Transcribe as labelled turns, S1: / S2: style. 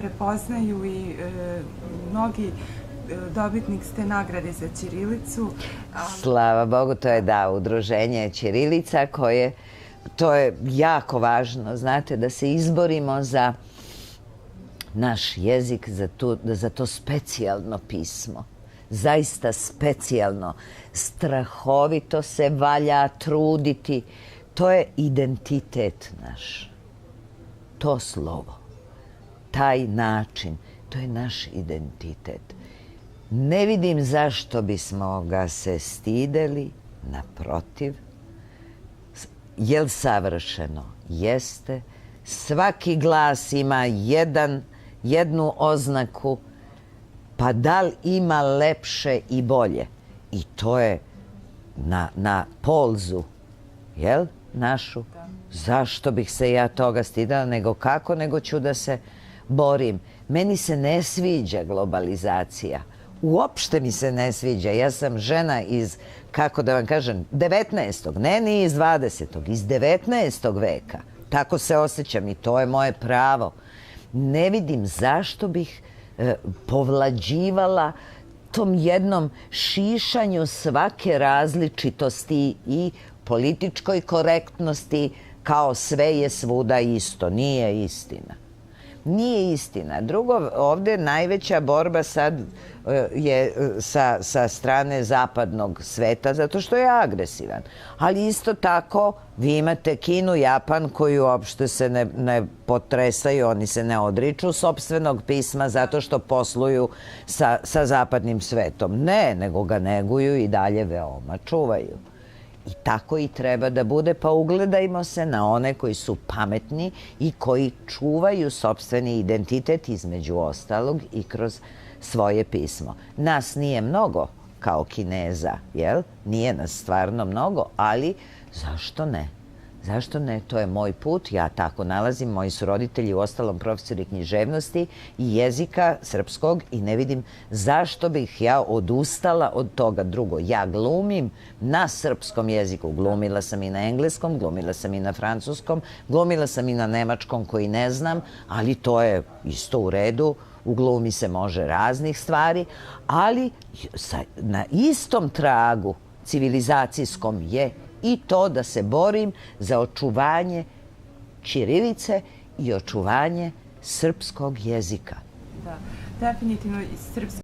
S1: prepoznaju i mnogi dobitnik ste nagrade za ćirilicu.
S2: Slava Bogu, to je udruženje Ćirilica koje, to je jako važno, znate, da se izborimo za naš jezik, za to specijalno pismo. Zaista specijalno. Strahovito se valja truditi. To je identitet naš. To slovo, taj način, to je naš identitet. Ne vidim zašto bismo ga se stideli, naprotiv. Jel savršeno? Jeste. Svaki glas ima jednu oznaku, pa da li ima lepše i bolje? I to je na polzu, jel, našu. Zašto bih se ja toga stidala, nego kako, nego ću da se borim. Meni se ne sviđa globalizacija. Uopšte mi se ne sviđa. Ja sam žena iz, kako da vam kažem, 19. Ne ni iz 20. Iz 19. veka. Tako se osjećam i to je moje pravo. Ne vidim zašto bih povlađivala tom jednom šišanju svake različitosti i političkoj korektnosti kao sve je svuda isto. Nije istina. Nije istina. Drugo, ovdje najveća borba sad je sa strane zapadnog sveta, zato što je agresivan. Ali isto tako, vi imate Kinu, Japan, koji uopšte se ne potresaju, oni se ne odriču sopstvenog pisma zato što posluju sa zapadnim svetom. Ne, nego ga neguju i dalje veoma čuvaju. I tako i treba da bude, pa ugledajmo se na one koji su pametni i koji čuvaju sopstveni identitet, između ostalog, i kroz svoje pismo. Nas nije mnogo kao Kineza, jel? Nije nas stvarno mnogo, ali zašto ne? Zašto ne? To je moj put, ja tako nalazim, moji su roditelji u ostalom profesori književnosti i jezika srpskog i ne vidim zašto bih ja odustala od toga. Drugo, ja glumim na srpskom jeziku, glumila sam i na engleskom, glumila sam i na francuskom, glumila sam i na nemačkom koji ne znam, ali to je isto u redu, u glumi se može raznih stvari, ali na istom tragu civilizacijskom je i to da se borim za očuvanje ćirilice i očuvanje srpskog jezika.
S1: Da, definitivno srpski